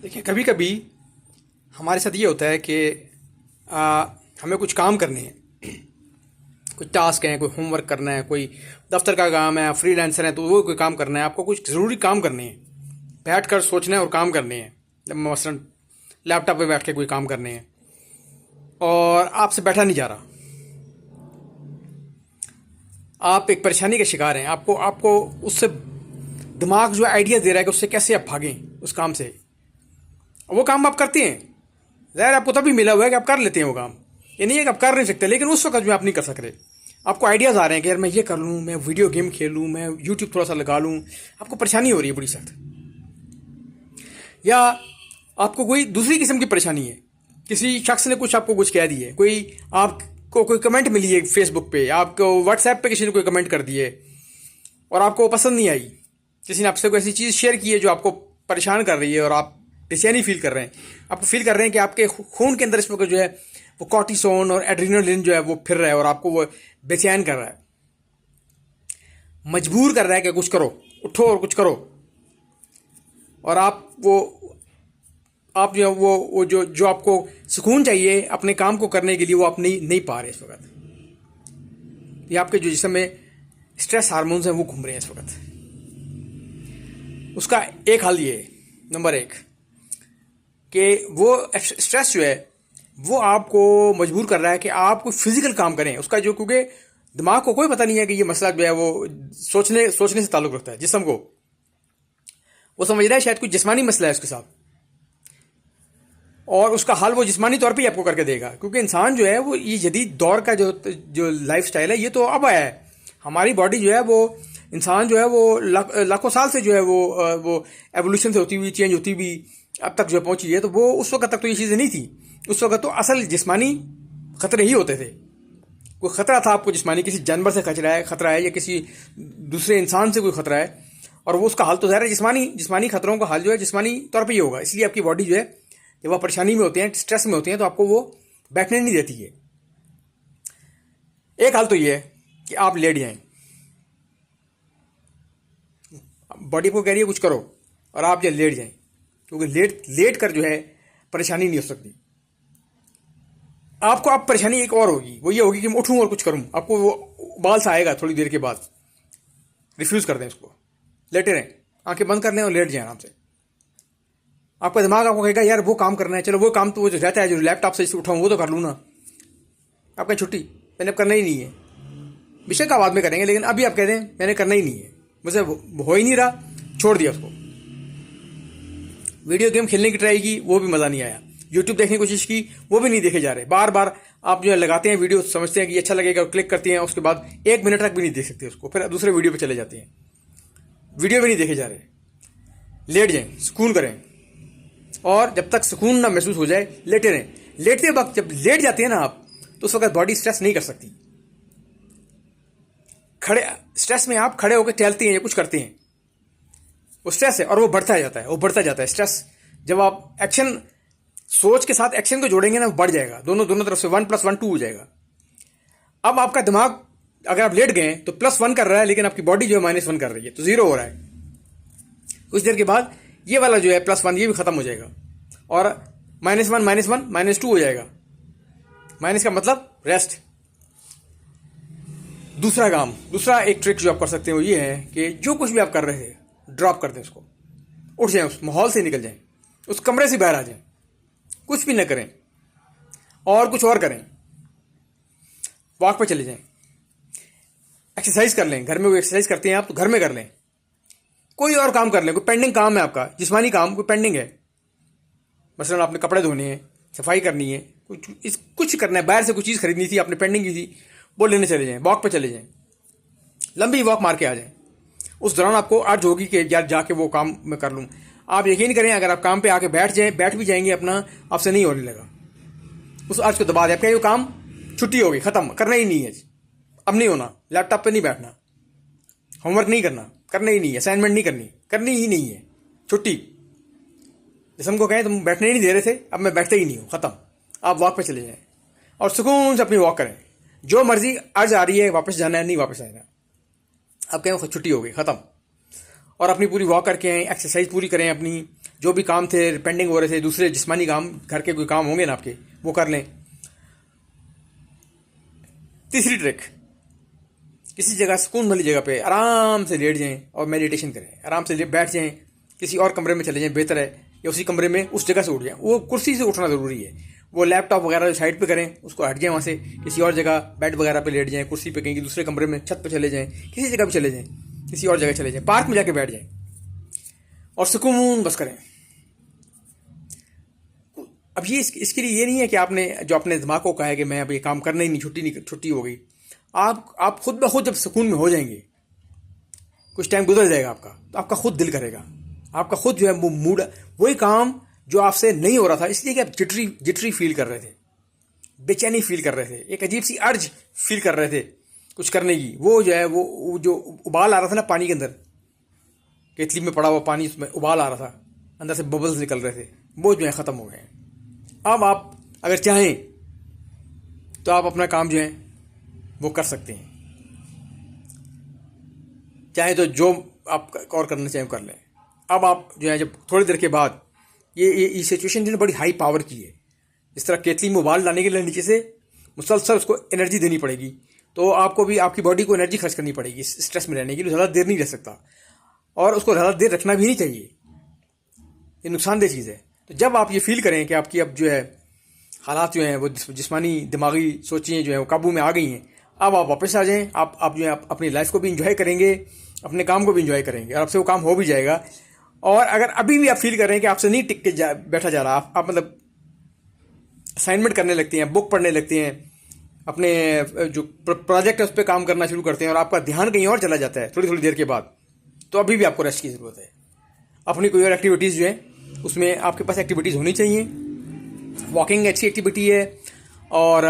देखिए, कभी कभी हमारे साथ ये होता है कि हमें कुछ काम करने हैं, कुछ टास्क हैं, कोई होमवर्क करना है, कोई दफ्तर का काम है, फ्रीलांसर है तो वो कोई काम करना है, आपको कुछ ज़रूरी काम करने हैं, बैठ कर सोचना है और काम करने हैं। मसलन लैपटॉप पे बैठ के कोई काम करने हैं और आपसे बैठा नहीं जा रहा, आप एक परेशानी के शिकार हैं। आपको आपको उससे दिमाग जो आइडिया दे रहा है कि उससे कैसे आप भागें उस काम से। वो काम आप करते हैं, ज़ाहिर आपको तभी मिला हुआ है कि आप कर लेते हैं वो काम। ये नहीं है कि आप कर नहीं सकते, लेकिन उस वक्त जो आप नहीं कर सक रहे, आपको आइडियाज़ आ रहे हैं कि यार मैं ये कर लूँ, मैं वीडियो गेम खेलूँ, मैं यूट्यूब थोड़ा सा लगा लूँ। आपको परेशानी हो रही है बड़ी सख्त, या आपको कोई दूसरी किस्म की परेशानी है, किसी शख्स ने कुछ आपको कुछ कह दिए, कोई आपको कोई कमेंट मिली है फेसबुक पे, आपको व्हाट्सएप पे किसी ने कोई कमेंट कर दिए और आपको पसंद नहीं आई। किसी ने आपसे कोई ऐसी चीज़ शेयर की है जो आपको परेशान कर रही है और आप बेचैनी फील कर रहे हैं। आपको फील कर रहे हैं कि आपके खून के अंदर इस वक्त जो है वो कॉर्टिसोन और एड्रेनालिन जो है वो फिर रहा है और आपको वो बेचैन कर रहा है, मजबूर कर रहा है कि कुछ करो, उठो और कुछ करो। और आप जो वो जो आपको सुकून चाहिए अपने काम को करने के लिए, वो आप नहीं पा रहे इस वक्त। ये आपके जो जिस्म में स्ट्रेस हार्मोन्स हैं वो घूम रहे हैं इस वक्त। उसका एक हल ये है, नंबर 1, कि वो स्ट्रेस जो है वो आपको मजबूर कर रहा है कि आप कोई फिजिकल काम करें। उसका जो, क्योंकि दिमाग को कोई पता नहीं है कि ये मसला जो है वो सोचने से ताल्लुक रखता है। जिस्म को वो समझ रहा है शायद कुछ जिस्मानी मसला है उसके साथ, और उसका हल वो जिस्मानी तौर पे ही आपको करके देगा। क्योंकि इंसान जो है वो ये जदीद दौर का जो लाइफ स्टाइल है, ये तो अब आया है। हमारी बॉडी जो है वो, इंसान जो है वो लाखों साल से जो है वो एवोल्यूशन से होती हुई, चेंज होती हुई अब तक जो पहुंची है। तो वो उस वक्त तक तो ये चीज़ें नहीं थी। उस वक्त तो असल जिस्मानी खतरे ही होते थे। कोई खतरा था आपको जिस्मानी, किसी जानवर से खतरा है या किसी दूसरे इंसान से कोई खतरा है, और वो उसका हल तो ज़ाहिर है जिस्मानी खतरों का हल जो है जिस्मानी तौर पे ही होगा। इसलिए आपकी बॉडी जो है जब आप परेशानी में होते हैं, स्ट्रेस में होते हैं, तो आपको वो बैठने नहीं देती है। एक हल तो ये है कि आप लेट जाएं, बॉडी को कह रही है कुछ करो और आप जो लेट जाएं, क्योंकि लेट कर जो है परेशानी नहीं हो सकती। आपको अब परेशानी एक और होगी, वो ये होगी कि मैं उठूं और कुछ करूं। आपको वो उबाल सा आएगा थोड़ी देर के बाद। रिफ्यूज कर दें उसको, लेटे रहें, आंखें बंद कर लें और लेट जाएं आराम से। आपका दिमाग आपको कहेगा यार वो काम करना है, चलो वो काम तो वो जो रहता है, जो लैपटॉप से इसे उठाऊं वो तो कर लूँ ना। आपका छुट्टी मैंने अब करना ही नहीं है, बेशक आप बाद में करेंगे, लेकिन अभी आप कह दें मैंने करना ही नहीं है, मुझसे हो ही नहीं रहा, छोड़ दिया उसको। वीडियो गेम खेलने की ट्राई की, वो भी मज़ा नहीं आया। यूट्यूब देखने की कोशिश की, वो भी नहीं देखे जा रहे। बार बार आप जो है लगाते हैं वीडियो, समझते हैं कि अच्छा लगेगा, क्लिक करते हैं, उसके बाद 1 मिनट तक भी नहीं देख सकते उसको, फिर दूसरे वीडियो पे चले जाते हैं। वीडियो भी नहीं देखे जा रहे। लेट जाएं, सुकून करें, और जब तक सुकून ना महसूस हो जाए लेटे रहें। लेटते वक्त जब लेट जाते हैं ना आप, तो उस वक्त बॉडी स्ट्रेस नहीं कर सकती। स्ट्रेस में आप खड़े होकर टहलते हैं या कुछ करते हैं, वो स्ट्रेस है और वो बढ़ता जाता है स्ट्रेस। जब आप एक्शन, सोच के साथ एक्शन को जोड़ेंगे ना, वो बढ़ जाएगा, दोनों तरफ से 1 + 1 2 हो जाएगा। अब आपका दिमाग, अगर आप लेट गए तो +1 कर रहा है, लेकिन आपकी बॉडी जो है -1 कर रही है, तो 0 हो रहा है। कुछ देर के बाद ये वाला जो है +1 ये भी खत्म हो जाएगा और -1 -2 हो जाएगा। माइनस का मतलब रेस्ट। दूसरा एक ट्रिक जो आप कर सकते हो ये है कि जो कुछ भी आप कर रहे थे ड्रॉप कर दें उसको, उठ जाएं, उस माहौल से निकल जाएं, उस कमरे से बाहर आ जाएं, कुछ भी न करें और कुछ और करें। वॉक पे चले जाएं, एक्सरसाइज कर लें। घर में वो एक्सरसाइज करते हैं आप तो घर में कर लें। कोई और काम कर लें, कोई पेंडिंग काम है आपका, जिस्मानी काम कोई पेंडिंग है, मसलन आपने कपड़े धोने हैं, सफाई करनी है, कुछ करना है, बाहर से कुछ चीज़ खरीदनी थी, आपने पेंडिंग की थी, वो लेने चले जाएं, वॉक पे चले जाएं, लंबी वॉक मार के आ जाएं। उस दौरान आपको अर्ज होगी कि यार जाके वो काम मैं कर लूँ। आप यकीन करें, अगर आप काम पे आके बैठ भी जाएंगे अपना, आपसे नहीं होने लगा। उस अर्ज को दबा दे, आपका ये काम छुट्टी होगी, खत्म, करना ही नहीं है, अब नहीं होना, लैपटॉप पे नहीं बैठना, होमवर्क नहीं करना ही नहीं है, असाइनमेंट नहीं करनी ही नहीं है, छुट्टी। जिसम को कहें तुम बैठने ही नहीं दे रहे थे, अब मैं बैठता ही नहीं हूँ, खत्म। आप वॉक पे चले जाएं और सुकून से अपनी वॉक करें। जो मर्जी अर्ज आ रही है, वापस जाना है नहीं वापस आएगा, अब कहें छुट्टी हो गई, खत्म। और अपनी पूरी वॉक करके आएँ, एक्सरसाइज पूरी करें अपनी, जो भी काम थे पेंडिंग हो रहे थे, दूसरे जिस्मानी काम, घर के कोई काम होंगे ना आपके, वो कर लें। तीसरी ट्रिक, किसी जगह सुकून वाली जगह पे आराम से लेट जाएं और मेडिटेशन करें। आराम से बैठ जाएं, किसी और कमरे में चले जाएं, बेहतर है, या उसी कमरे में उस जगह से उठ जाएं। वो कुर्सी से उठना ज़रूरी है। वो लैपटॉप वगैरह जो साइड पे करें उसको हट जाएं, वहाँ से किसी और जगह बेड वगैरह पे लेट जाएं, कुर्सी पे, कहीं दूसरे कमरे में, छत पे चले जाएं, किसी जगह पे चले जाएं, किसी और जगह चले जाएं, पार्क में जाके बैठ जाएं और सुकून बस करें। अब ये इसके लिए ये नहीं है कि आपने जो अपने दिमाग को कहा है कि मैं अब ये काम करना ही नहीं, छुट्टी हो गई। आप खुद ब खुद जब सुकून में हो जाएंगे, कुछ टाइम गुजर जाएगा आपका, तो आपका खुद दिल करेगा, आपका खुद जो है वो मूड, वही काम जो आपसे नहीं हो रहा था इसलिए कि आप जिटरी फील कर रहे थे, बेचैनी फील कर रहे थे, एक अजीब सी अर्ज फील कर रहे थे कुछ करने की, वो जो है वो जो उबाल आ रहा था ना पानी के अंदर, केतली में पड़ा हुआ पानी, उसमें उबाल आ रहा था, अंदर से बबल्स निकल रहे थे, वो जो है ख़त्म हो गए हैं। अब आप अगर चाहें तो आप अपना काम जो है वो कर सकते हैं। चाहे तो जो आप और करना चाहें कर लें। अब आप जो है जब थोड़ी देर के बाद ये सिचुएशन जो है बड़ी हाई पावर की है, इस तरह केतली में उबाल लाने के लिए नीचे से मुसलसल उसको एनर्जी देनी पड़ेगी, तो आपको भी आपकी बॉडी को एनर्जी खर्च करनी पड़ेगी स्ट्रेस में रहने के लिए। ज़्यादा देर नहीं रह सकता और उसको ज़्यादा देर रखना भी नहीं चाहिए, ये नुकसानदेह चीज़ है। तो जब आप ये फील करें कि आपकी अब जो है हालात जो हैं वो जिस्मानी दिमागी सोचें जो है वो काबू में आ गई हैं, अब आप वापस आ जाएं। आप जो है अपनी लाइफ को भी इंजॉय करेंगे, अपने काम को भी इंजॉय करेंगे और आपसे वो काम हो भी जाएगा। और अगर अभी भी आप फील कर रहे हैं कि आपसे नहीं टिक के बैठा जा रहा, आप मतलब असाइनमेंट करने लगते हैं, बुक पढ़ने लगते हैं, अपने जो प्रोजेक्ट है उस पर काम करना शुरू करते हैं और आपका ध्यान कहीं और चला जाता है थोड़ी थोड़ी देर के बाद, तो अभी भी आपको रेस्ट की ज़रूरत है। अपनी कोई और एक्टिविटीज़ जो है उसमें आपके पास एक्टिविटीज़ होनी चाहिए। वॉकिंग अच्छी एक्टिविटी है और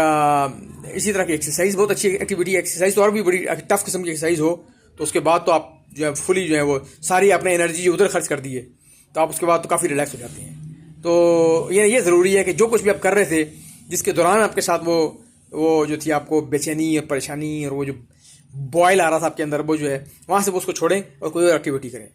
इसी तरह की एक्सरसाइज बहुत अच्छी एक्टिविटी है। एक्सरसाइज तो और भी बड़ी टफ किस्म की एक्सरसाइज हो तो उसके बाद तो आप जो है फुली जो है वो सारी आपने एनर्जी जो उधर खर्च कर दी है, तो आप उसके बाद तो काफ़ी रिलैक्स हो जाते हैं। तो ये ज़रूरी है कि जो कुछ भी आप कर रहे थे जिसके दौरान आपके साथ वो जो थी आपको बेचैनी और परेशानी और वो जो बॉयल आ रहा था आपके अंदर, वो जो है वहाँ से वो उसको छोड़ें और कोई और एक्टिविटी करें।